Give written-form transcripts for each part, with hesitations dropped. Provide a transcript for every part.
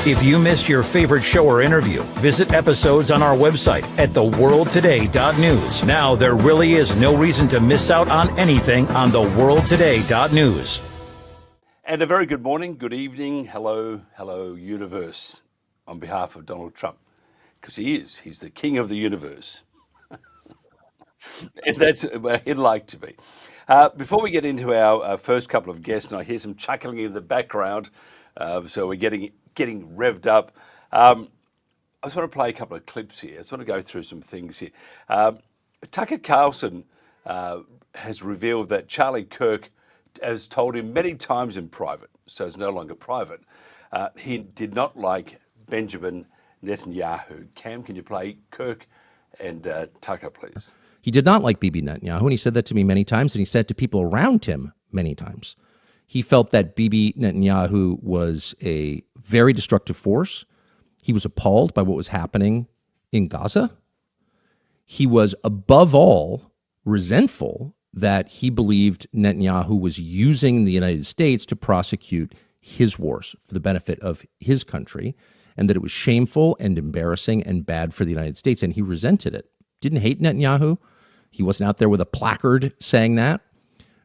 If you missed your favorite show or interview, visit episodes on our website at theworldtoday.news. Now there really is no reason to miss out on anything on theworldtoday.news. And a very good morning, good evening, hello, universe, on behalf of Donald Trump, because he's the king of the universe. And that's where he'd like to be. Before we get into our first couple of guests, and I hear some chuckling in the background, so we're getting revved up. I just want to play a couple of clips here. I just want to go through some things here. Tucker Carlson has revealed that Charlie Kirk has told him many times in private, so it's no longer private, he did not like Benjamin Netanyahu. Cam, can you play Kirk and Tucker, please? He did not like Bibi Netanyahu, and he said that to me many times, and he said it to people around him many times. He felt that Bibi Netanyahu was a very destructive force. He was appalled by what was happening in Gaza. He was, above all, resentful that he believed Netanyahu was using the United States to prosecute his wars for the benefit of his country, and that it was shameful and embarrassing and bad for the United States, and he resented it. Didn't hate Netanyahu. He wasn't out there with a placard saying that,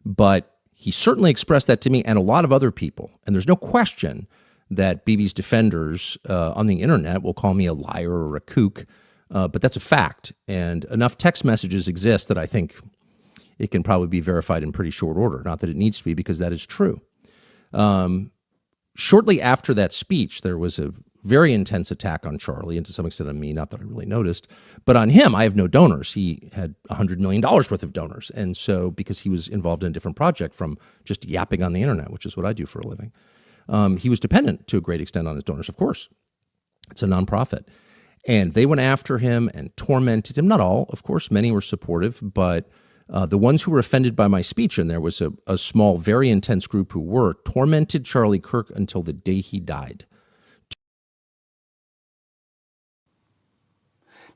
but he certainly expressed that to me and a lot of other people. And there's no question that Bibi's defenders on the internet will call me a liar or a kook, but that's a fact. And enough text messages exist that I think it can probably be verified in pretty short order. Not that it needs to be, because that is true. Shortly after that speech, there was a very intense attack on Charlie, and to some extent on me, not that I really noticed. But on him, I have no donors. He had $100 million worth of donors. And so, because he was involved in a different project from just yapping on the internet, which is what I do for a living, he was dependent to a great extent on his donors, of course. It's a nonprofit. And they went after him and tormented him. Not all, of course. Many were supportive, but the ones who were offended by my speech, and there was a small, very intense group who were, tormented Charlie Kirk until the day he died.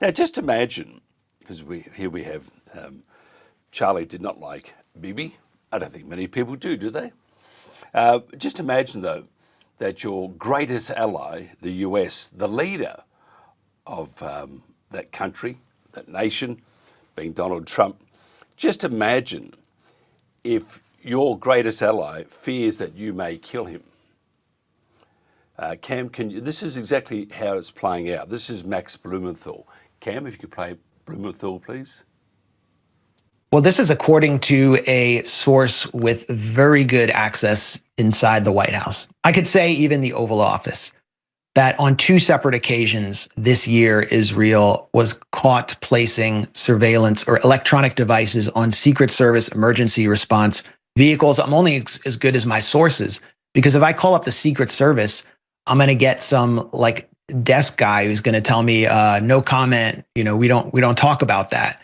Now, just imagine, because here we have Charlie did not like Bibi. I don't think many people do they? Just imagine, though, that your greatest ally, the US, the leader of that country, that nation, being Donald Trump, just imagine if your greatest ally fears that you may kill him. Cam, this is exactly how it's playing out. This is Max Blumenthal. Cam, if you could play Blumenthal, please. Well, this is according to a source with very good access inside the White House. I could say even the Oval Office, that on two separate occasions this year, Israel was caught placing surveillance or electronic devices on Secret Service emergency response vehicles. I'm only as good as my sources, because if I call up the Secret Service, I'm going to get some desk guy who's going to tell me no comment, we don't talk about that.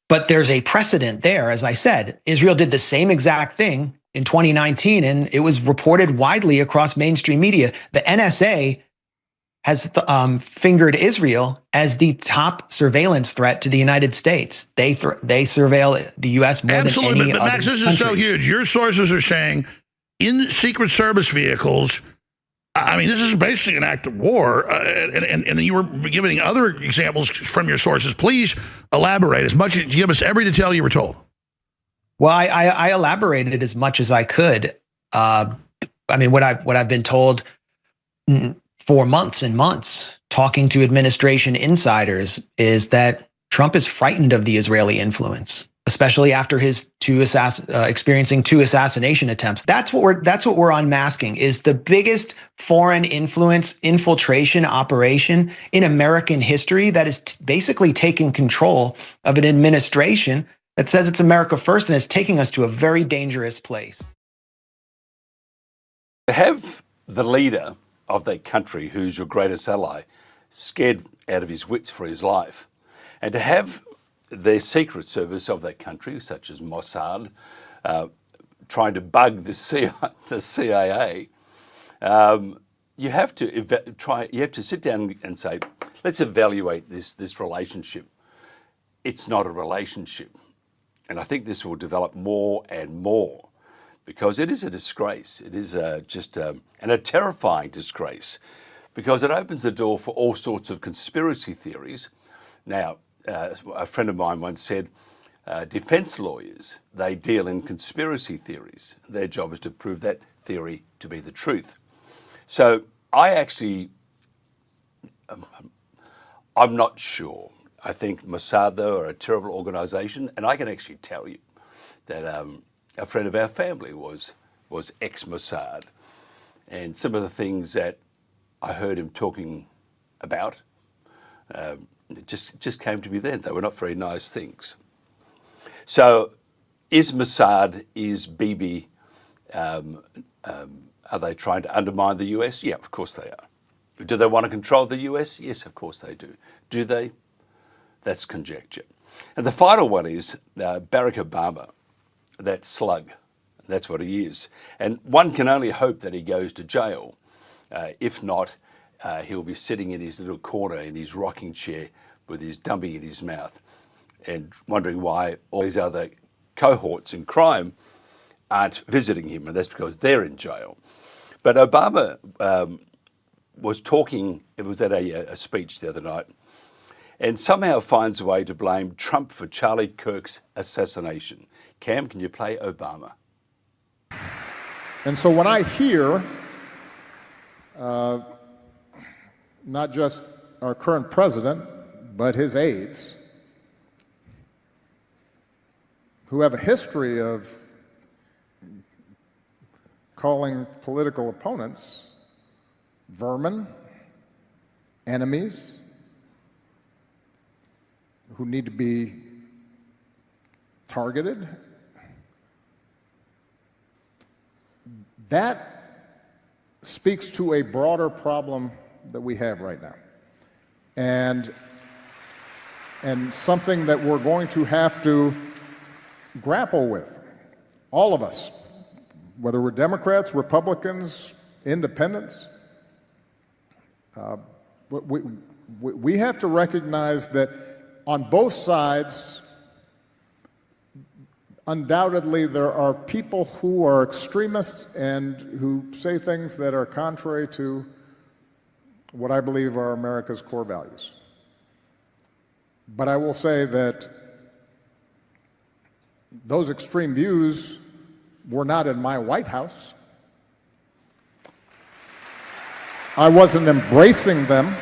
But there's a precedent there. As I said, Israel did the same exact thing in 2019, and it was reported widely across mainstream media. The NSA has fingered Israel as the top surveillance threat to the United States. They surveil the U.S. more Absolutely, than any but Max, other this country. is so huge. Your sources are saying in Secret Service vehicles, I mean, this is basically an act of war, and you were giving other examples from your sources. Please elaborate as much as give us every detail you were told. Well, I elaborated as much as I could. I mean, what I've been told for months and months, talking to administration insiders, is that Trump is frightened of the Israeli influence, especially after his experiencing two assassination attempts. That's what we're unmasking, is the biggest foreign influence infiltration operation in American history that is basically taking control of an administration that says it's America first and is taking us to a very dangerous place. To have the leader of that country, who's your greatest ally, scared out of his wits for his life, and to have the Secret Service of that country, such as Mossad, trying to bug the CIA, you have to sit down and say, let's evaluate this relationship. It's not a relationship. And I think this will develop more and more, because it is a disgrace. It is just a terrifying disgrace because it opens the door for all sorts of conspiracy theories. Now, a friend of mine once said, defense lawyers, they deal in conspiracy theories. Their job is to prove that theory to be the truth. So I actually, I'm not sure. I think Mossad, though, are a terrible organisation, and I can actually tell you that a friend of our family was ex-Mossad, and some of the things that I heard him talking about just came to me then. They were not very nice things. So, is Mossad, is Bibi, are they trying to undermine the US? Yeah, of course they are. Do they want to control the US? Yes, of course they do. Do they? That's conjecture. And the final one is Barack Obama, that slug. That's what he is. And one can only hope that he goes to jail. If not, he'll be sitting in his little corner in his rocking chair with his dumpy in his mouth and wondering why all these other cohorts in crime aren't visiting him, and that's because they're in jail. But Obama was talking, it was at a speech the other night, and somehow finds a way to blame Trump for Charlie Kirk's assassination. Cam, can you play Obama? And so when I hear not just our current president, but his aides, who have a history of calling political opponents vermin, enemies, who need to be targeted, that speaks to a broader problem that we have right now. And something that we're going to have to grapple with, all of us, whether we're Democrats, Republicans, independents. We have to recognize that on both sides, undoubtedly there are people who are extremists and who say things that are contrary to what I believe are America's core values. But I will say that those extreme views were not in my White House. I wasn't embracing them.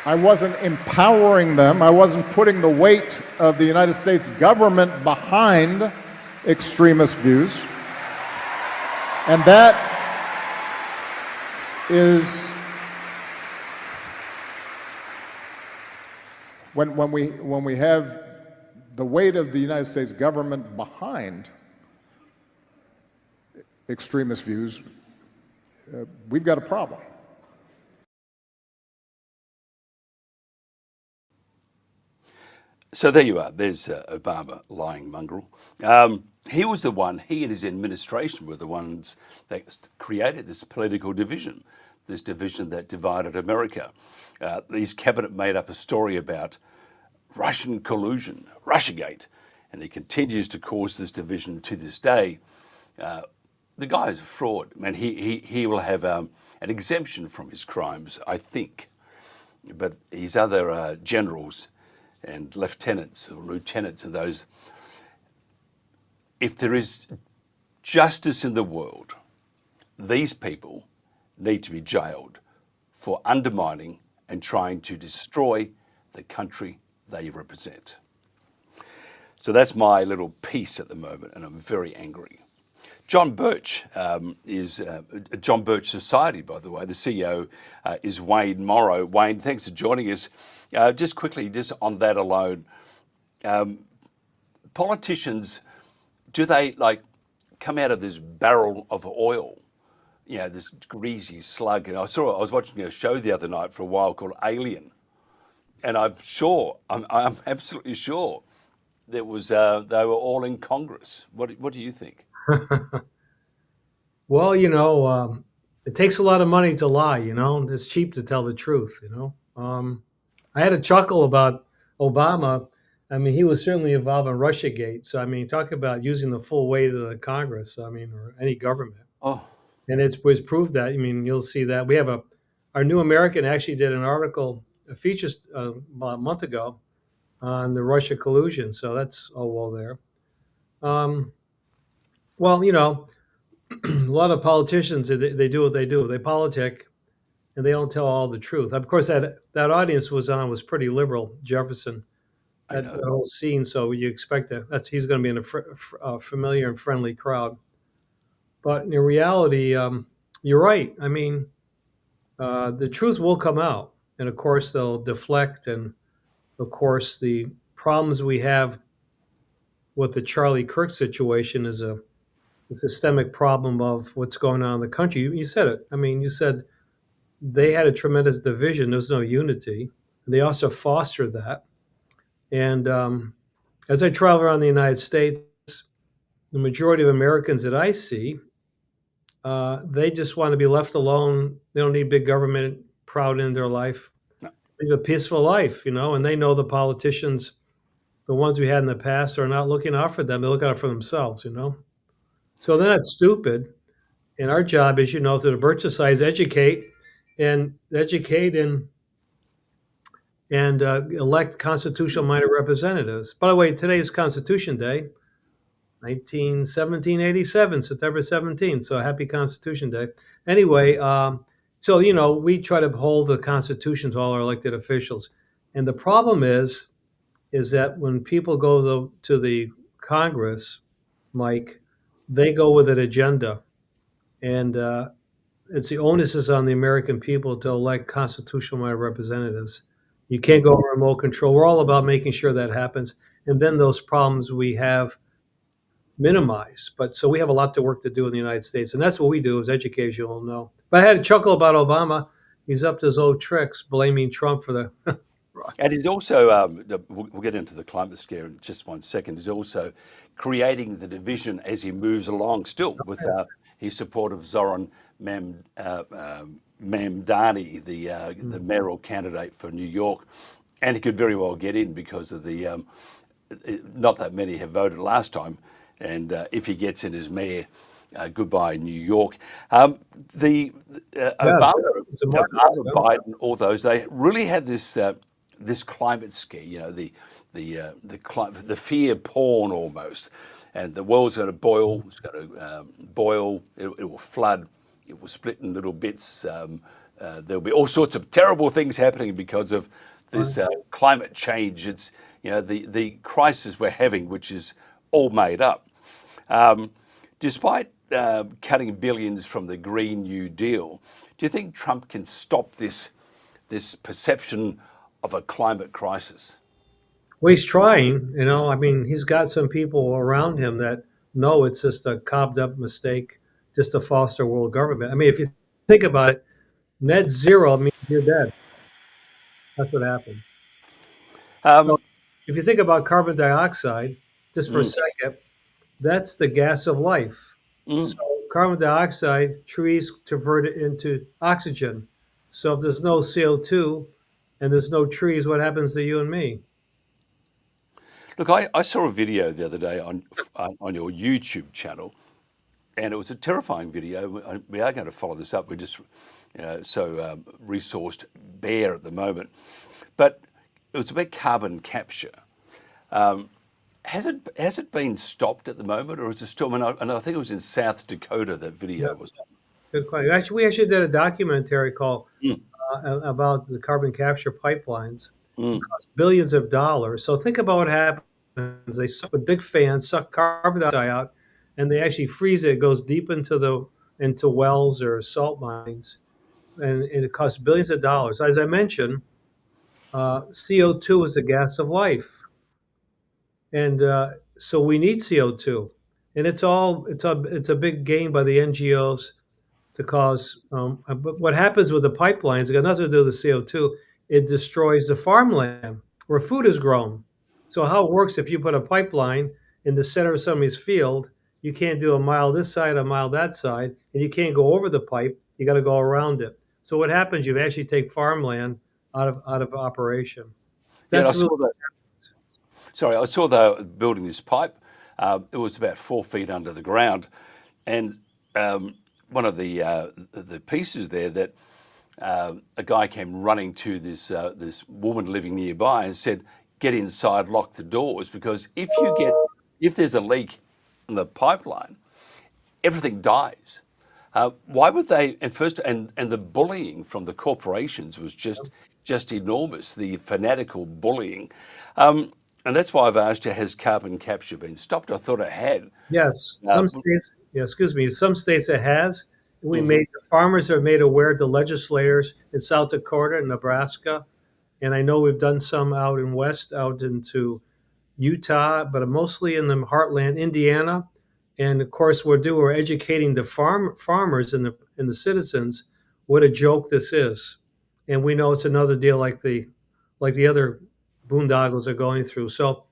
I wasn't empowering them. I wasn't putting the weight of the United States government behind extremist views. And that is when we have the weight of the United States government behind extremist views, we've got a problem. So there you are. There's Obama, lying mongrel. He was the one, he and his administration were the ones that created this political division, this division that divided America. His cabinet made up a story about Russian collusion, Russiagate, and he continues to cause this division to this day. The guy is a fraud. Man, he will have an exemption from his crimes, I think. But his other generals and lieutenants or lieutenants and those, if there is justice in the world, these people need to be jailed for undermining and trying to destroy the country they represent. So that's my little piece at the moment, and I'm very angry. John Birch is John Birch Society, by the way. The CEO is Wayne Morrow. Wayne, thanks for joining us. Just quickly, just on that alone, politicians, do they like come out of this barrel of oil? You know, this greasy slug. And I was watching a show the other night for a while called Alien, and I'm absolutely sure there was they were all in Congress. What do you think? Well, it takes a lot of money to lie, It's cheap to tell the truth, I had a chuckle about Obama. I mean, he was certainly involved in Russiagate. So, I mean, talk about using the full weight of the Congress, I mean, or any government. Oh, And it was proved that. I mean, you'll see that. We have our New American actually did an article, a feature about a month ago on the Russia collusion. So that's all well there. Well, a lot of politicians, they do what they do. They politic and they don't tell all the truth. Of course, that audience was pretty liberal, Jefferson, I know. that whole scene. So you expect he's going to be in a familiar and friendly crowd. But in reality, you're right. I mean, the truth will come out, and of course they'll deflect, and of course the problems we have with the Charlie Kirk situation is a systemic problem of what's going on in the country. You said it. I mean, you said they had a tremendous division. There's no unity. They also fostered that. And as I travel around the United States, the majority of Americans that I see, they just want to be left alone. They don't need big government proud in their life. No. Live a peaceful life, and they know the politicians, the ones we had in the past, are not looking out for them. They look out for themselves, So they're not stupid. And our job is, through the Birch Society, is educate and elect constitutional-minded representatives. By the way, today is Constitution Day, 1787, September 17th. So happy Constitution Day. Anyway, so we try to uphold the Constitution to all our elected officials. And the problem is that when people go to the Congress, Mike, they go with an agenda. And it's the onus is on the American people to elect constitutional representatives. You can't go remote control. We're all about making sure that happens. And then those problems we have minimized. But so we have a lot of work to do in the United States. And that's what we do, is educate, as you all know. But I had a chuckle about Obama. He's up to his old tricks, blaming Trump for the And he's also, we'll get into the climate scare in just 1 second, he's also creating the division as he moves along still with his support of Zoran Mamdani, the mayoral candidate for New York. And he could very well get in because of the, not that many have voted last time. And if he gets in as mayor, goodbye New York. Obama, Biden, all those, they really had this this climate scare, the fear porn almost, and the world's going to boil. It's going to boil. It will flood. It will split in little bits. There'll be all sorts of terrible things happening because of this climate change. It's the crisis we're having, which is all made up. Despite cutting billions from the Green New Deal, do you think Trump can stop this perception of a climate crisis? Well, he's trying, I mean, he's got some people around him that know it's just a cobbed up mistake just to foster world government. I mean, if you think about it, net zero means you're dead. That's what happens. So if you think about carbon dioxide, just for a second, that's the gas of life. So carbon dioxide, trees convert it into oxygen. So if there's no CO2 and there's no trees, what happens to you and me? Look, I saw a video the other day on your YouTube channel, and it was a terrifying video. We are going to follow this up. We're just so resourced bare at the moment. But it was about carbon capture. Has it been stopped at the moment, or is it still? And I think it was in South Dakota that video was. Good question. We actually did a documentary called about the carbon capture pipelines. It costs billions of dollars. So think about what happens. They with big fans suck carbon dioxide out, and they actually freeze it. It goes deep into wells or salt mines, and it costs billions of dollars. As I mentioned, CO2 is the gas of life, and so we need CO2, and it's a big game by the NGOs to cause. But what happens with the pipelines? It got nothing to do with the CO2. It destroys the farmland where food is grown. So how it works, if you put a pipeline in the center of somebody's field, you can't do a mile this side, a mile that side, and you can't go over the pipe. You got to go around it. So what happens? You actually take farmland out of operation. Yeah, I That's saw really that. sorry, I saw they were building this pipe. It was about 4 feet under the ground, and one of the pieces there that a guy came running to this woman living nearby and said, "Get inside, lock the doors, because if there's a leak in the pipeline, everything dies." Why would they? And the bullying from the corporations was just enormous. The fanatical bullying, and that's why I've asked you: has carbon capture been stopped? I thought it had. Yes, some states. Yeah, excuse me. Some states it has. We made the farmers are made aware. The legislators in South Dakota and Nebraska, and I know we've done some out in West, out into Utah, but mostly in the heartland, Indiana. And of course, we're educating the farmers and the citizens what a joke this is, and we know it's another deal like the other boondoggles are going through. So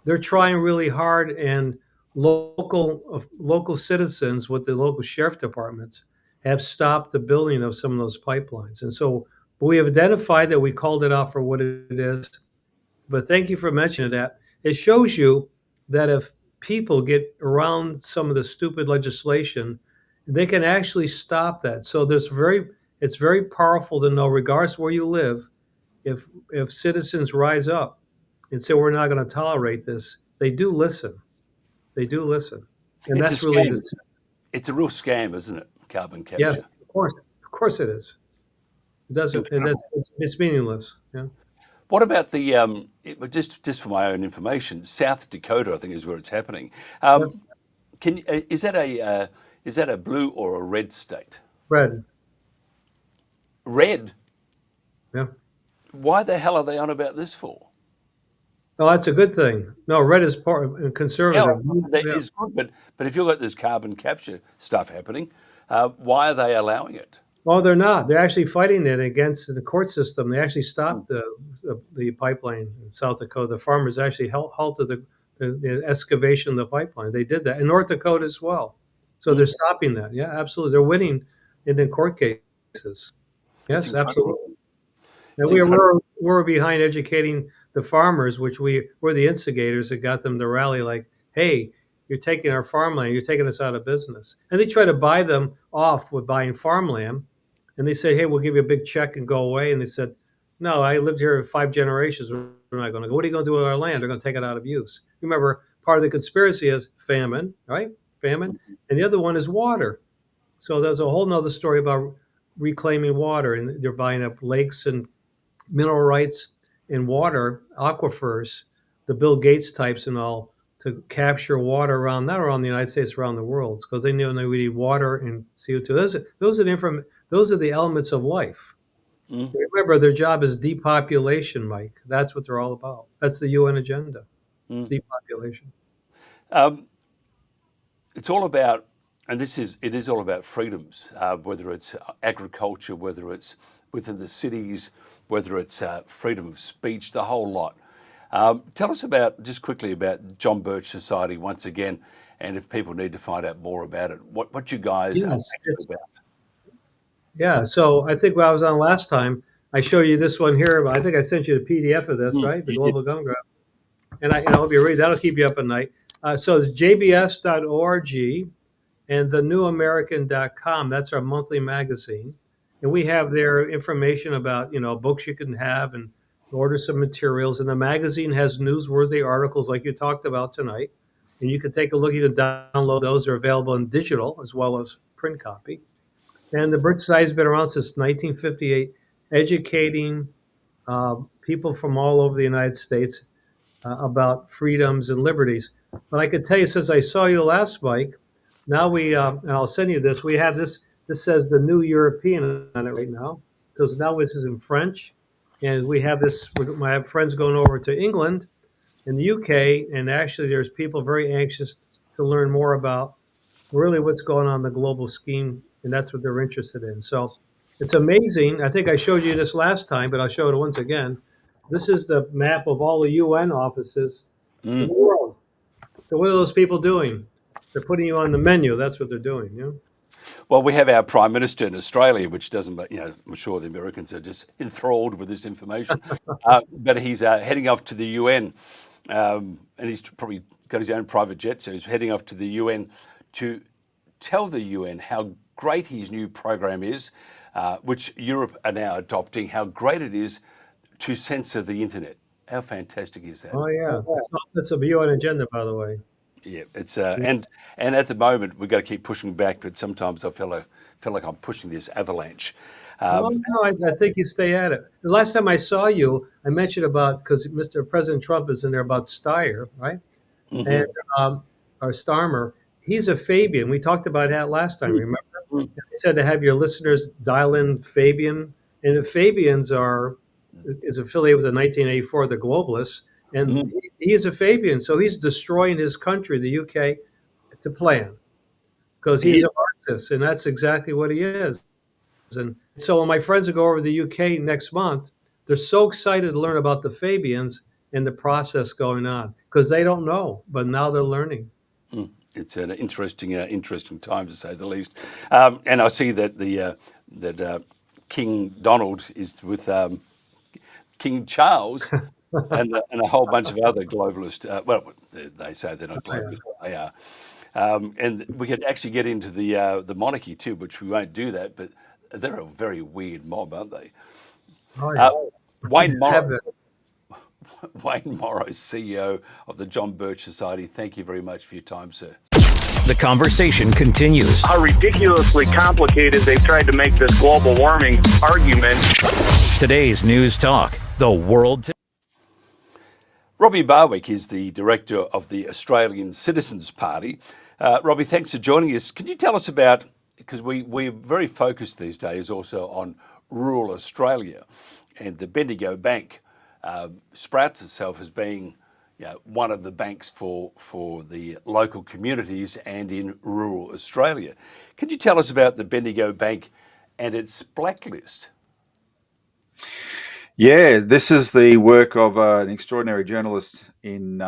they're trying really hard, and local citizens with the local sheriff departments have stopped the building of some of those pipelines. And so we have identified that. We called it out for what it is. But thank you for mentioning that. It shows you that if people get around some of the stupid legislation, they can actually stop that. So it's very powerful to know, regardless where you live, if citizens rise up and say we're not going to tolerate this, they do listen. They do listen, and It's a that's really scam. It's a real scam, isn't it? Carbon yes, capture. of course it is. It doesn't. It's meaningless. Yeah. What about just for my own information, South Dakota, I think, is where it's happening. Yes. Is that a blue or a red state? Red. Red. Yeah. Why the hell are they on about this for? Oh, that's a good thing. No, red is conservative. That Yeah. is good, but if you've got this carbon capture stuff happening, why are they allowing it? Oh, they're not. They're actually fighting it against the court system. They actually stopped the pipeline in South Dakota. The farmers actually halted the excavation of the pipeline. They did that in North Dakota as well. So they're stopping that. Yeah, absolutely. They're winning in the court cases. It's Yes, incredible. absolutely. And It's incredible. we're behind educating the farmers, which we're the instigators that got them to rally. Like, hey, you're taking our farmland, you're taking us out of business. And they try to buy them off with buying farmland. And they say, hey, we'll give you a big check and go away. And they said, no, I lived here 5 generations. We're not going to go. What are you going to do with our land? They're going to take it out of use. Remember, part of the conspiracy is famine, right? Famine. And the other one is water. So there's a whole nother story about reclaiming water. And they're buying up lakes and mineral rights and water aquifers, the Bill Gates types and all, to capture water around, not around the United States, around the world, because they knew we need water and CO2. Those are the elements of life. Remember, their job is depopulation, Mike. That's what they're all about. That's the UN agenda, depopulation. It's all about, and it is all about freedoms, whether it's agriculture, whether it's within the cities, whether it's freedom of speech, the whole lot. Tell us just quickly about John Birch Society once again, and if people need to find out more about it, what you guys are actually about. Yeah, so I think when I was on last time, I showed you this one here. I think I sent you the PDF of this, right? The Global Gun Grab. And I hope you read. That'll keep you up at night. So it's jbs.org and thenewamerican.com. That's our monthly magazine. And we have their information about, books you can have and order some materials. And the magazine has newsworthy articles like you talked about tonight. And you can take a look. You can download those. They're available in digital as well as print copy. And the Birch Society has been around since 1958, educating people from all over the United States about freedoms and liberties. But I could tell you, since I saw you last, Mike, now and I'll send you this, we have this. This says the New European on it right now, because now this is in French. And we have this, I have friends going over to England and the UK, and actually there's people very anxious to learn more about really what's going on in the global scheme, and that's what they're interested in. So it's amazing. I think I showed you this last time, but I'll show it once again. This is the map of all the UN offices in the world. So what are those people doing? They're putting you on the menu. That's what they're doing. Well, we have our Prime Minister in Australia, which doesn't, I'm sure the Americans are just enthralled with this information. But he's heading off to the UN and he's probably got his own private jet, so he's heading off to the UN to tell the UN how great his new program is, which Europe are now adopting, how great it is to censor the internet. How fantastic is that? Oh yeah, that's a UN agenda, by the way. Yeah, it's and at the moment we've got to keep pushing back, but sometimes I feel like I'm pushing this avalanche. Well, no, I think you stay at it. The last time I saw you, I mentioned about because Mr. President Trump is in there about Steyer, right? And or Starmer, he's a Fabian. We talked about that last time. Remember? I said to have your listeners dial in Fabian, and the Fabians is affiliated with the 1984, the globalists, and he is a Fabian, so he's destroying his country, the UK, to plan because he's a Marxist, and that's exactly what he is. And so when my friends will go over to the UK next month, they're so excited to learn about the Fabians and the process going on because they don't know, but now they're learning. It's an interesting time to say the least. And I see that that King Donald is with King Charles and a whole bunch of other globalists. Well, they say they're not globalists, but they are. And we could actually get into the monarchy too, which we won't do that. But they're a very weird mob, aren't they? Oh, yeah. Wayne Morrow, Wayne Morrow, CEO of the John Birch Society. Thank you very much for your time, sir. The conversation continues. How ridiculously complicated they've tried to make this global warming argument. Today's News Talk, the world today. Robbie Barwick is the director of the Australian Citizens Party. Robbie, thanks for joining us. Can you tell us about, because we're very focused these days also on rural Australia, and the Bendigo Bank sprouts itself as being one of the banks for the local communities and in rural Australia. Can you tell us about the Bendigo Bank and its blacklist? Yeah, this is the work of an extraordinary journalist in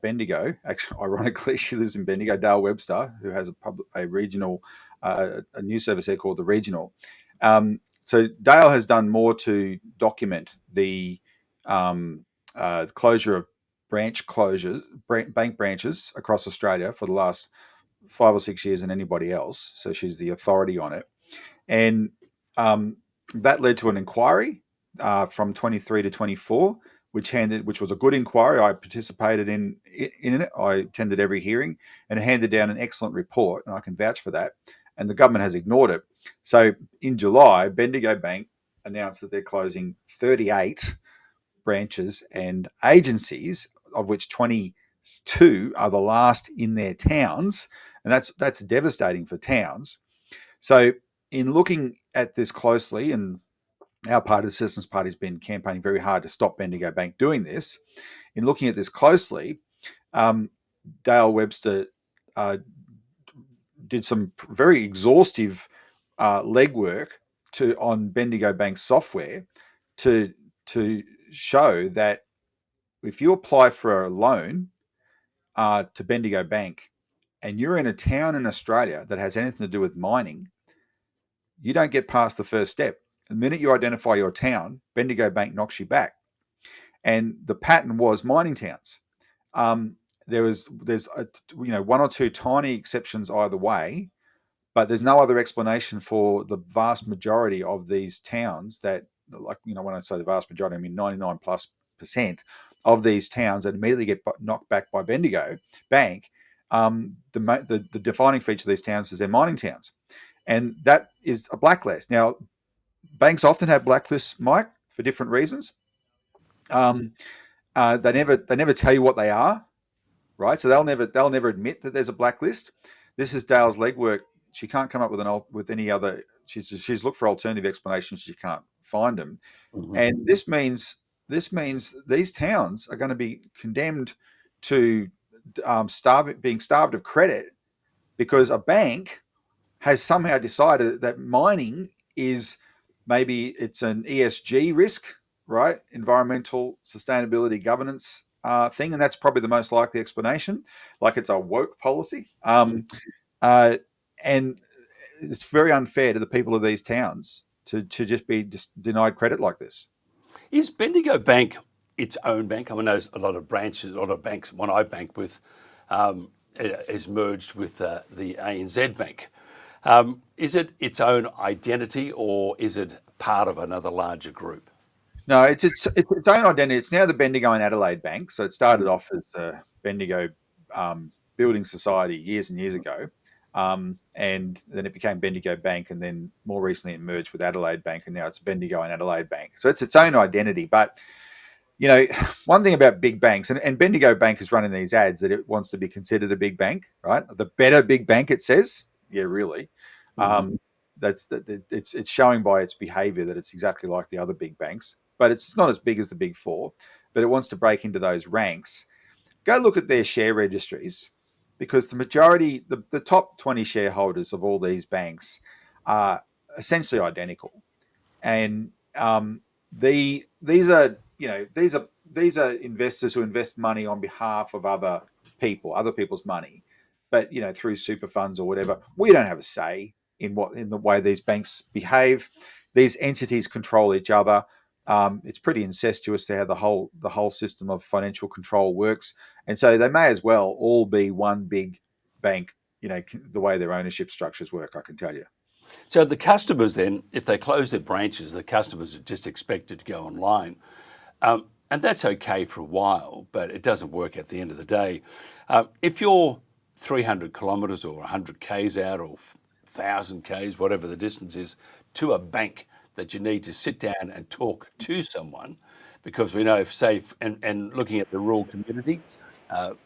Bendigo. Actually, ironically, she lives in Bendigo, Dale Webster, who has a regional, a news service there called The Regional. So Dale has done more to document the closure of bank branches across Australia for the last 5 or 6 years than anybody else. So she's the authority on it. And that led to an inquiry from 23 to 24, which was a good inquiry. I participated in it. I attended every hearing and it handed down an excellent report, and I can vouch for that. And the government has ignored it. So in July, Bendigo Bank announced that they're closing 38 branches and agencies, of which 22 are the last in their towns, and that's devastating for towns. So in looking at this closely, and our party, the Citizens Party, has been campaigning very hard to stop Bendigo Bank doing this. In looking at this closely, Dale Webster did some very exhaustive legwork on Bendigo Bank's software to show that if you apply for a loan to Bendigo Bank and you're in a town in Australia that has anything to do with mining, you don't get past the first step. The minute you identify your town, Bendigo Bank knocks you back. And the pattern was mining towns. There's one or two tiny exceptions either way, but there's no other explanation for the vast majority of these towns that, when I say the vast majority, I mean 99+% of these towns that immediately get knocked back by Bendigo Bank. The defining feature of these towns is they're mining towns. And that is a blacklist. Now, banks often have blacklists, Mike, for different reasons. They never tell you what they are, right? So they'll never admit that there's a blacklist. This is Dale's legwork. She can't come up with any other. She's looked for alternative explanations. She can't find them, and this means these towns are going to be condemned to being starved of credit because a bank has somehow decided that mining is maybe it's an ESG risk, right? Environmental sustainability governance thing. And that's probably the most likely explanation. Like it's a woke policy. And it's very unfair to the people of these towns to just be denied credit like this. Is Bendigo Bank its own bank? I mean, there's a lot of branches, a lot of banks. One I bank with is merged with the ANZ Bank. Is it its own identity, or is it part of another larger group? No, it's its own identity. It's now the Bendigo and Adelaide Bank. So it started off as Bendigo Building Society years and years ago. And then it became Bendigo Bank, and then more recently it merged with Adelaide Bank, and now it's Bendigo and Adelaide Bank. So it's its own identity. But, you know, one thing about big banks, and Bendigo Bank is running these ads that it wants to be considered a big bank, right? The better big bank, it says. Yeah, really. It's showing by its behavior that it's exactly like the other big banks, but it's not as big as the big four, but it wants to break into those ranks. Go look at their share registries, because the majority, the top 20 shareholders of all these banks are essentially identical. And these are investors who invest money on behalf of other people's money, but, you know, through super funds or whatever. We don't have a say in the way these banks behave. These entities control each other. It's pretty incestuous to how the whole system of financial control works, and so they may as well all be one big bank. You know, the way their ownership structures work, I can tell you. So the customers then, if they close their branches, the customers are just expected to go online. And that's okay for a while, but it doesn't work at the end of the day. If you're 300 kilometres or 100 k's out, or 1,000 k's, whatever the distance is, to a bank that you need to sit down and talk to someone, because we know, if safe and looking at the rural community,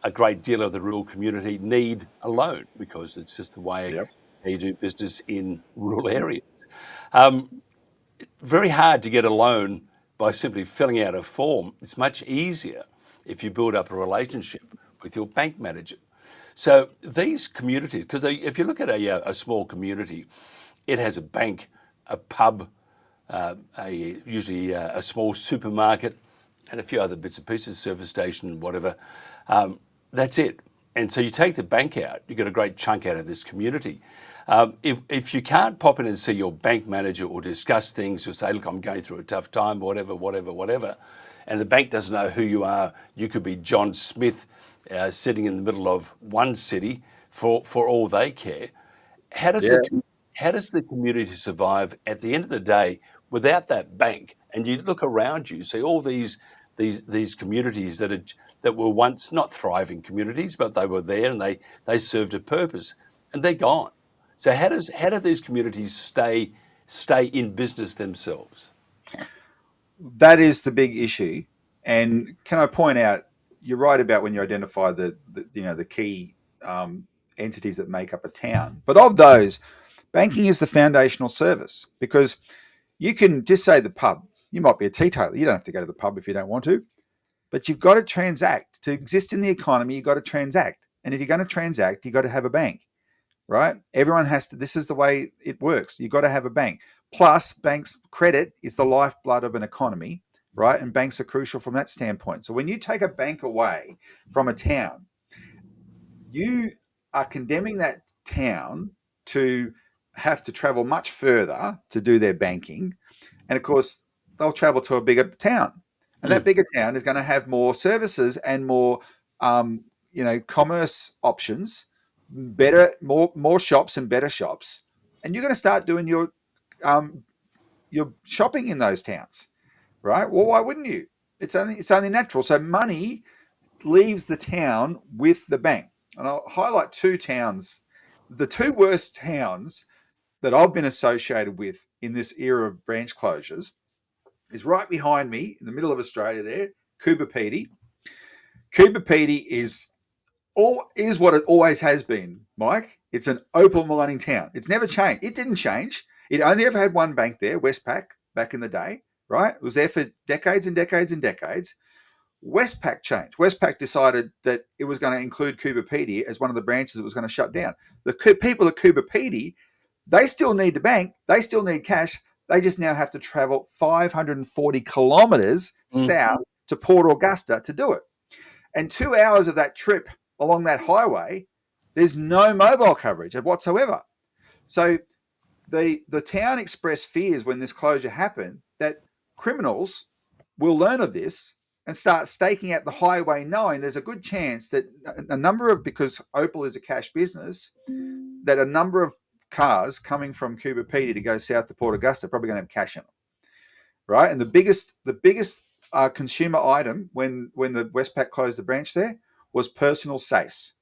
a great deal of the rural community need a loan, because it's just the way you do business in rural areas. Very hard to get a loan by simply filling out a form. It's much easier if you build up a relationship with your bank manager. So these communities, because if you look at a small community, it has a bank, a pub, usually a small supermarket, and a few other bits and pieces, service station, whatever. That's it. And so you take the bank out, you get a great chunk out of this community. If you can't pop in and see your bank manager or discuss things, or say, look, I'm going through a tough time, whatever, and the bank doesn't know who you are, you could be John Smith sitting in the middle of one city for all they care. How does the community survive at the end of the day without that bank? And you look around you, see all these communities that were once not thriving communities, but they were there and they served a purpose, and they're gone. So how do these communities stay in business themselves? That is the big issue. And can I point out, you're right about when you identify the key entities that make up a town. But of those, banking is the foundational service, because you can just say the pub. You might be a teetotaler. You don't have to go to the pub if you don't want to, but you've got to transact. To exist in the economy, you've got to transact. And if you're going to transact, you've got to have a bank, right? Everyone has to. This is the way it works. You've got to have a bank. Plus, banks' credit is the lifeblood of an economy, right? And banks are crucial from that standpoint. So when you take a bank away from a town, you are condemning that town to have to travel much further to do their banking. And of course, they'll travel to a bigger town. And that bigger town is going to have more services and more, commerce options, more shops and better shops. And you're going to start doing your shopping in those towns, right? Well, why wouldn't you? It's only natural. So money leaves the town with the bank. And I'll highlight two towns, the two worst towns that I've been associated with in this era of branch closures, is right behind me in the middle of Australia there, Coober Pedy. Coober Pedy is what it always has been, Mike. It's an opal mining town. It's never changed. It didn't change. It only ever had one bank there, Westpac, back in the day, right? It was there for decades and decades and decades. Westpac changed. Westpac decided that it was going to include Coober Pedy as one of the branches it was going to shut down. The people at Coober Pedy, they still need the bank. They still need cash. They just now have to travel 540 kilometres south to Port Augusta to do it. And 2 hours of that trip along that highway, there's no mobile coverage whatsoever. So the town expressed fears when this closure happened that criminals will learn of this and start staking out the highway, knowing there's a good chance that a number of, because Opal is a cash business, that a number of cars coming from Coober Pedy to go south to Port Augusta are probably going to have cash in them, right? And the biggest consumer item when the Westpac closed the branch there was personal safes.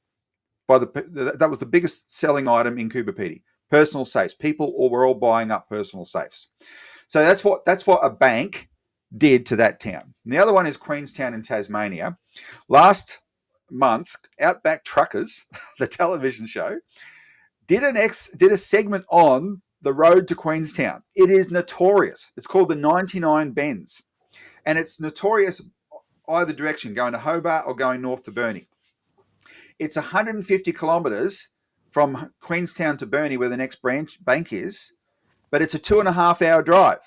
That was the biggest selling item in Coober Pedy. Personal safes. People were all buying up personal safes. So that's what a bank did to that town. And the other one is Queenstown in Tasmania. Last month, Outback Truckers, the television show, did a segment on the road to Queenstown. It is notorious. It's called the 99 Bends, and it's notorious either direction, going to Hobart or going north to Burnie. It's 150 kilometres from Queenstown to Burnie, where the next bank is, but it's a 2.5-hour drive.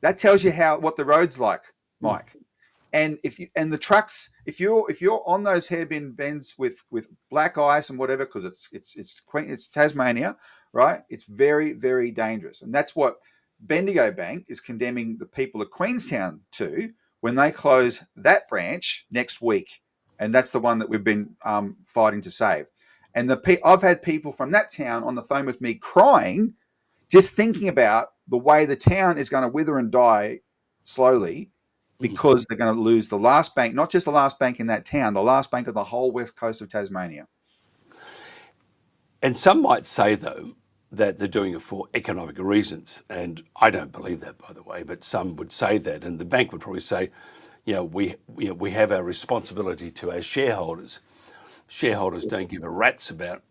That tells you what the road's like, Mike. And the trucks, if you're on those hairpin bends with black ice and whatever, because it's Tasmania, right? It's very, very dangerous, and that's what Bendigo Bank is condemning the people of Queenstown to when they close that branch next week, and that's the one that we've been fighting to save. And I've had people from that town on the phone with me crying, just thinking about the way the town is going to wither and die slowly, because they're going to lose the last bank, not just the last bank in that town, the last bank of the whole west coast of Tasmania. And some might say, though, that they're doing it for economic reasons. And I don't believe that, by the way, but some would say that. And the bank would probably say, we have our responsibility to our shareholders. Shareholders don't give a rat's about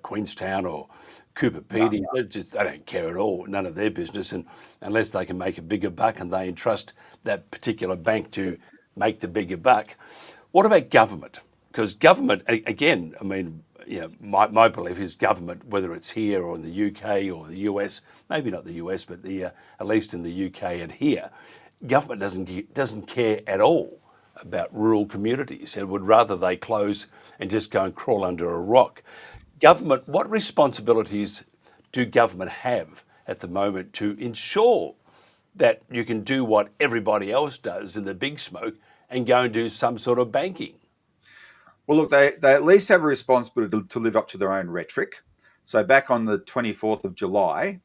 Queenstown or Coober Pedy. No. They don't care at all. None of their business, and unless they can make a bigger buck and they entrust that particular bank to make the bigger buck. What about government? Because government, again, I mean, my belief is government, whether it's here or in the UK or the US, maybe not the US, but at least in the UK and here, government doesn't care at all about rural communities and would rather they close and just go and crawl under a rock. Government, what responsibilities do government have at the moment to ensure that you can do what everybody else does in the big smoke and go and do some sort of banking? Well, look, they at least have a responsibility to live up to their own rhetoric. So back on the 24th of July,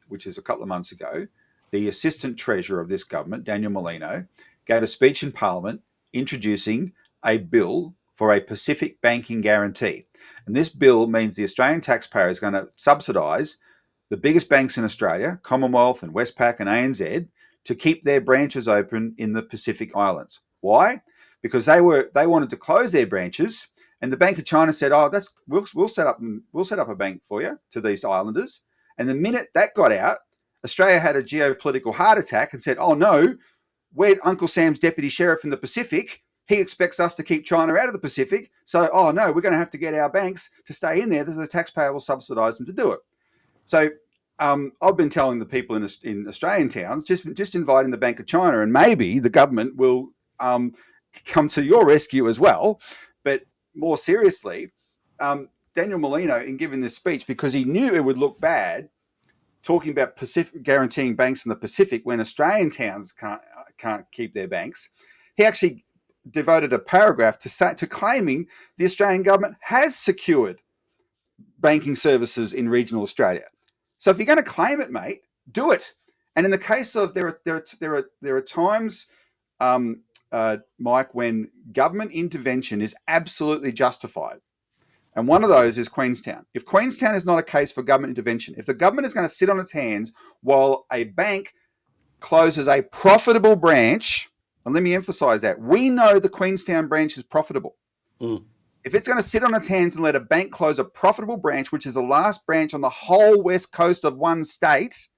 which is a couple of months ago, the Assistant Treasurer of this government, Daniel Molino, gave a speech in Parliament introducing a bill for a Pacific banking guarantee. And this bill means the Australian taxpayer is going to subsidise the biggest banks in Australia, Commonwealth and Westpac and ANZ, to keep their branches open in the Pacific Islands. Why? Because they wanted to close their branches, and the Bank of China said, "Oh, we'll set up a bank for you to these islanders." And the minute that got out, Australia had a geopolitical heart attack and said, "Oh no, we're Uncle Sam's deputy sheriff in the Pacific. He expects us to keep China out of the Pacific. So, oh no, we're going to have to get our banks to stay in there. The taxpayer will subsidise them to do it." So I've been telling the people in Australian towns, just inviting the Bank of China, and maybe the government will come to your rescue as well. But more seriously, Daniel Molino, in giving this speech, because he knew it would look bad talking about guaranteeing banks in the Pacific when Australian towns can't keep their banks, he actually devoted a paragraph to claiming the Australian government has secured banking services in regional Australia. So if you're going to claim it, mate, do it. And in the case of there are times, Mike, when government intervention is absolutely justified. And one of those is Queenstown. If Queenstown is not a case for government intervention, if the government is going to sit on its hands while a bank closes a profitable branch, and let me emphasize that, we know the Queenstown branch is profitable. If it's going to sit on its hands and let a bank close a profitable branch, which is the last branch on the whole west coast of one state,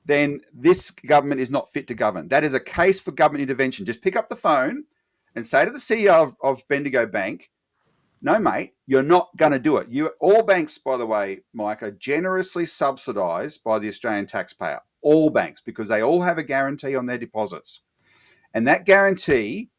then this government is not fit to govern. That is a case for government intervention. Just pick up the phone and say to the CEO of Bendigo Bank, "No, mate, you're not going to do it." All banks, by the way, Mike, are generously subsidised by the Australian taxpayer. All banks, because they all have a guarantee on their deposits. And that guarantee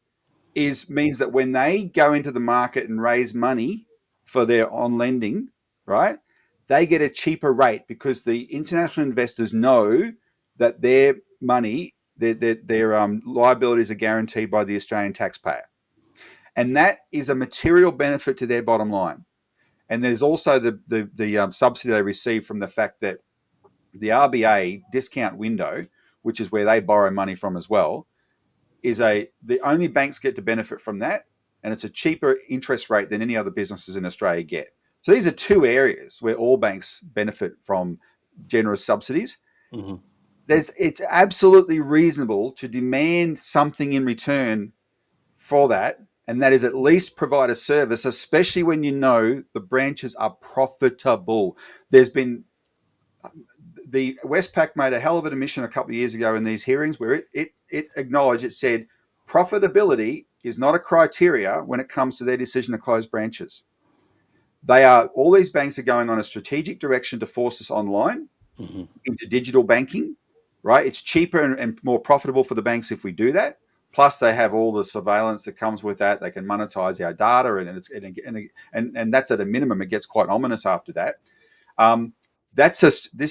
means that when they go into the market and raise money for their on lending, right, they get a cheaper rate because the international investors know that their money their liabilities are guaranteed by the Australian taxpayer. And that is a material benefit to their bottom line. And there's also the subsidy they receive from the fact that the RBA discount window, which is where they borrow money from as well, is the only banks get to benefit from that, and it's a cheaper interest rate than any other businesses in Australia get. So these are two areas where all banks benefit from generous subsidies. Mm-hmm. It's absolutely reasonable to demand something in return for that, and that is at least provide a service, especially when you know the branches are profitable. There's been the Westpac made a hell of an admission a couple of years ago in these hearings where it acknowledged, it said profitability is not a criteria when it comes to their decision to close branches. All these banks are going on a strategic direction to force us online into digital banking, right? It's cheaper and more profitable for the banks if we do that. Plus, they have all the surveillance that comes with that. They can monetize our data, and that's at a minimum. It gets quite ominous after that. This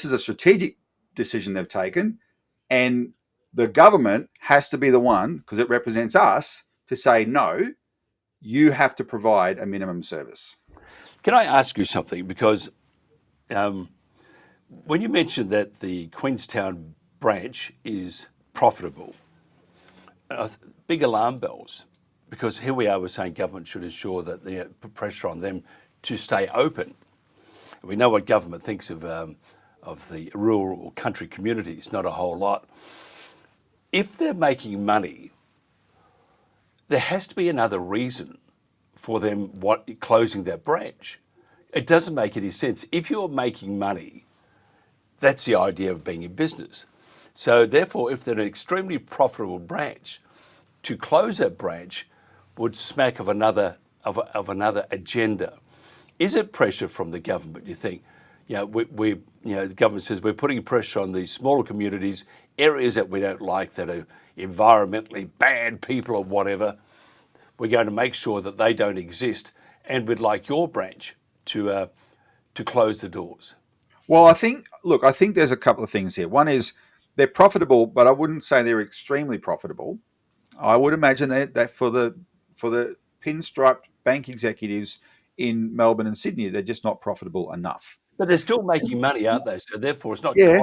is a strategic decision they've taken, and the government has to be the one, because it represents us, to say, no, you have to provide a minimum service. Can I ask you something? Because when you mentioned that the Queenstown branch is profitable, big alarm bells, because here we are, we're saying government should ensure that they put pressure on them to stay open. We know what government thinks of the rural or country communities, not a whole lot. If they're making money, there has to be another reason for them closing that branch. It doesn't make any sense. If you're making money, that's the idea of being in business. So therefore, if they're an extremely profitable branch, to close that branch would smack of another agenda. Is it pressure from the government, you think? The government says we're putting pressure on these smaller communities, areas that we don't like, that are environmentally bad people or whatever. We're going to make sure that they don't exist, and we'd like your branch to close the doors. Well, I think there's a couple of things here. One is they're profitable, but I wouldn't say they're extremely profitable. I would imagine that for the pinstriped bank executives in Melbourne and Sydney, they're just not profitable enough. But they're still making money, aren't they? So therefore, it's not. Yeah,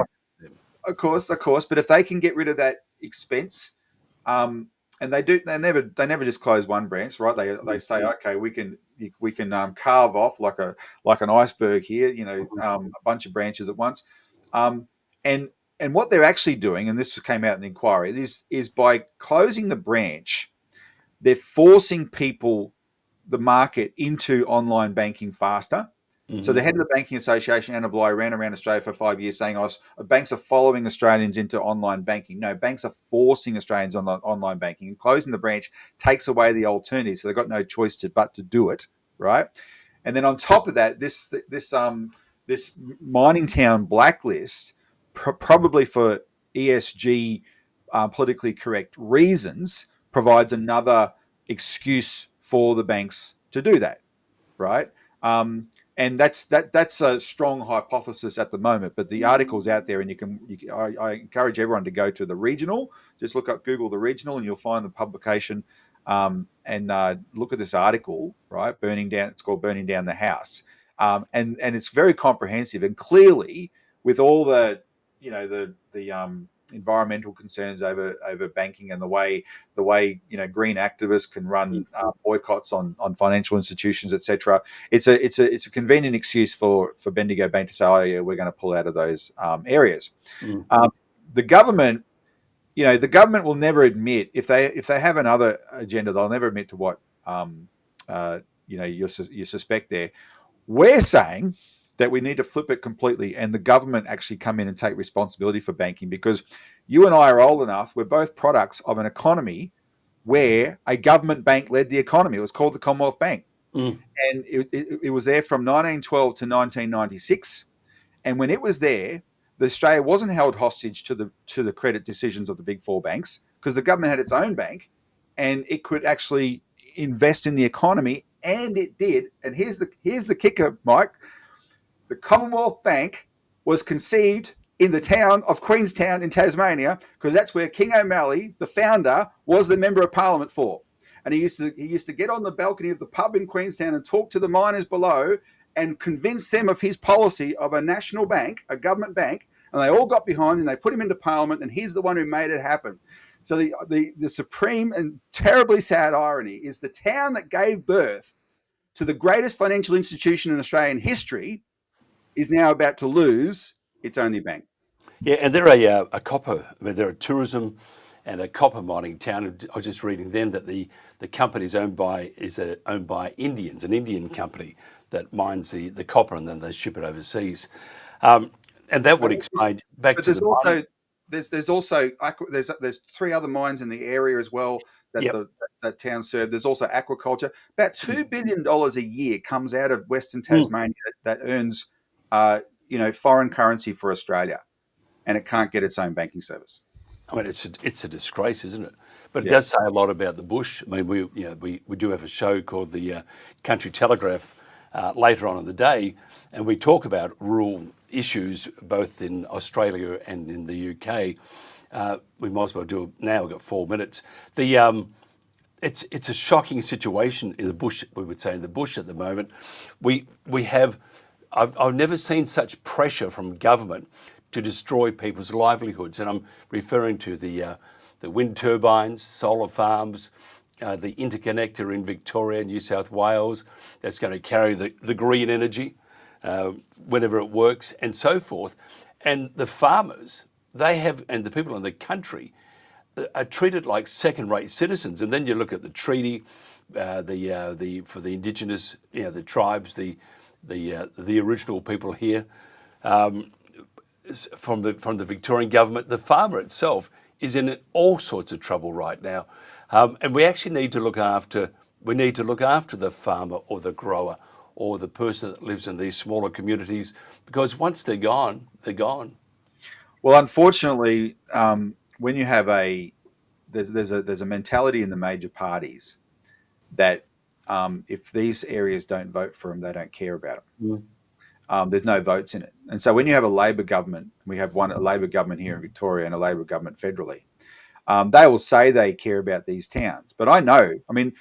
of course. But if they can get rid of that expense, and they never just close one branch, right? They say, okay, we can carve off like an iceberg here, a bunch of branches at once, and what they're actually doing, and this came out in the inquiry, is by closing the branch, they're forcing the market into online banking faster. Mm-hmm. So the head of the Banking Association, Anna Bligh, ran around Australia for 5 years saying, banks are following Australians into online banking. No, banks are forcing Australians on online banking, and closing the branch takes away the alternative. So they've got no choice but to do it, right? And then on top of that, this mining town blacklist, probably for ESG politically correct reasons, provides another excuse for the banks to do that, right? And that's a strong hypothesis at the moment, but the article's out there, and I encourage everyone to go to the Regional. Just Google the Regional, and you'll find the publication, and look at this article, right? It's called Burning Down the House, and it's very comprehensive, and clearly with all the environmental concerns over banking, and the way green activists can run boycotts on financial institutions, etc. It's a convenient excuse for Bendigo Bank to say, oh yeah, we're going to pull out of those areas. The government will never admit, if they have another agenda, they'll never admit to what you suspect there. We're saying that we need to flip it completely, and the government actually come in and take responsibility for banking, because you and I are old enough. We're both products of an economy where a government bank led the economy. It was called the Commonwealth Bank. And it was there from 1912 to 1996. And when it was there, Australia wasn't held hostage to the credit decisions of the big four banks, because the government had its own bank, and it could actually invest in the economy, and it did. And here's the kicker, Mike. The Commonwealth Bank was conceived in the town of Queenstown in Tasmania, because that's where King O'Malley, the founder, was the member of parliament for. And he used to get on the balcony of the pub in Queenstown and talk to the miners below and convince them of his policy of a national bank, a government bank, and they all got behind and they put him into parliament, and he's the one who made it happen. So the supreme and terribly sad irony is the town that gave birth to the greatest financial institution in Australian history is now about to lose its only bank. Yeah, and they're a copper, they're a tourism and a copper mining town. I was just reading then that the company is owned by Indians, an Indian company that mines the copper, and then they ship it overseas. And that would explain back but to there's also there's three other mines in the area as well that that town served. There's also aquaculture. About $2 billion a year comes out of Western Tasmania that earns foreign currency for Australia, and it can't get its own banking service. I mean, it's a disgrace, isn't it? But it does say a lot about the bush. I mean, we do have a show called the Country Telegraph later on in the day, and we talk about rural issues both in Australia and in the UK. We might as well do it now. We've got 4 minutes. It's a shocking situation in the bush. We would say in the bush at the moment. We have. I've never seen such pressure from government to destroy people's livelihoods, and I'm referring to the wind turbines, solar farms, the interconnector in Victoria, New South Wales, that's going to carry the green energy whenever it works, and so forth. And the farmers, and the people in the country are treated like second-rate citizens. And then you look at the treaty, for the indigenous, the tribes, the original people here. From the Victorian government, the farmer itself is in all sorts of trouble right now, and we actually need to look after. We need to look after the farmer or the grower or the person that lives in these smaller communities, because once they're gone, they're gone. Well, unfortunately, when you have there's a mentality in the major parties that if these areas don't vote for them, they don't care about them. There's no votes in it. And so when you have a Labor government, we have a Labor government here in Victoria and a Labor government federally, they will say they care about these towns. But I know, I mean,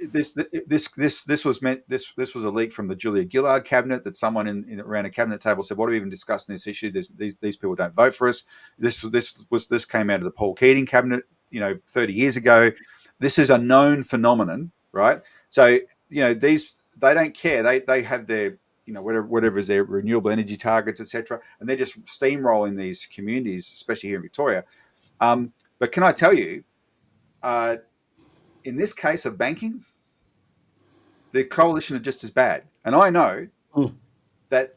this was a leak from the Julia Gillard cabinet, that someone around a cabinet table said, what are we even discussing this issue? These people don't vote for us. This came out of the Paul Keating cabinet, 30 years ago. This is a known phenomenon, right? So, they don't care. They have their, whatever is their renewable energy targets, etc., and they're just steamrolling these communities, especially here in Victoria. But can I tell you, in this case of banking, the coalition are just as bad. And I know that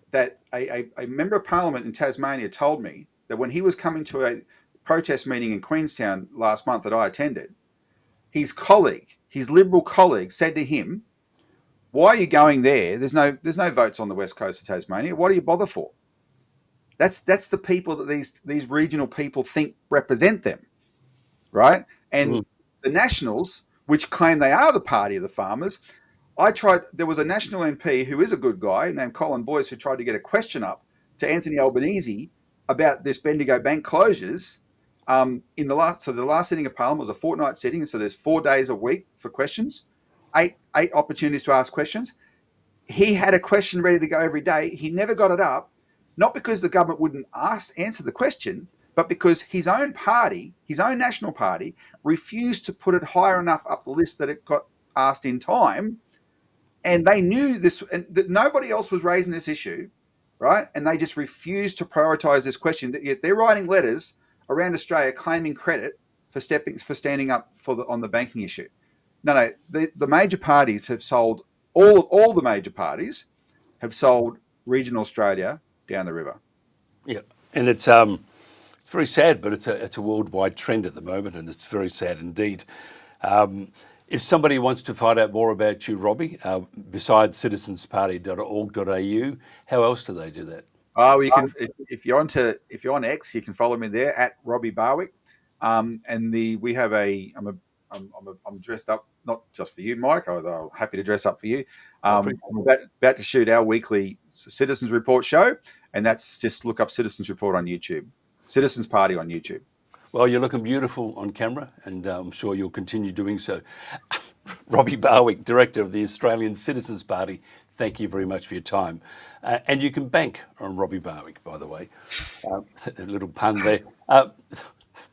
a member of parliament in Tasmania told me that when he was coming to a protest meeting in Queenstown last month that I attended, his Liberal colleague, said to him, why are you going there? There's no votes on the west coast of Tasmania. What do you bother for? That's the people that these regional people think represent them, right? And the Nationals, which claim they are the party of the farmers, there was a National MP who is a good guy named Colin Boyce who tried to get a question up to Anthony Albanese about this Bendigo bank closures. The last sitting of Parliament was a fortnight sitting, and so there's 4 days a week for questions. Eight opportunities to ask questions. He had a question ready to go every day. He never got it up, not because the government wouldn't answer the question, but because his own party, his own national party, refused to put it higher enough up the list that it got asked in time. And they knew this, and that nobody else was raising this issue, right? And they just refused to prioritise this question. Yet they're writing letters around Australia claiming credit for standing up on the banking issue. No, the major parties have sold, all the major parties have sold regional Australia down the river. Yeah, and it's very sad, but it's a worldwide trend at the moment, and it's very sad indeed. If somebody wants to find out more about you, Robbie, besides citizensparty.org.au, how else do they do that? Oh, you can if you're on X, you can follow me there at Robbie Barwick. We have I'm dressed up, not just for you, Mike, although I'm happy to dress up for you. I'm about to shoot our weekly Citizens Report show, And that's just look up Citizens Report on YouTube, Citizens Party on YouTube. Well, you're looking beautiful on camera, and I'm sure you'll continue doing so. Robbie Barwick, Director of the Australian Citizens Party, thank you very much for your time. And you can bank on Robbie Barwick, by the way. A little pun there.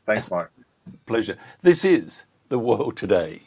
Thanks, Mike. Pleasure. This is The World Today.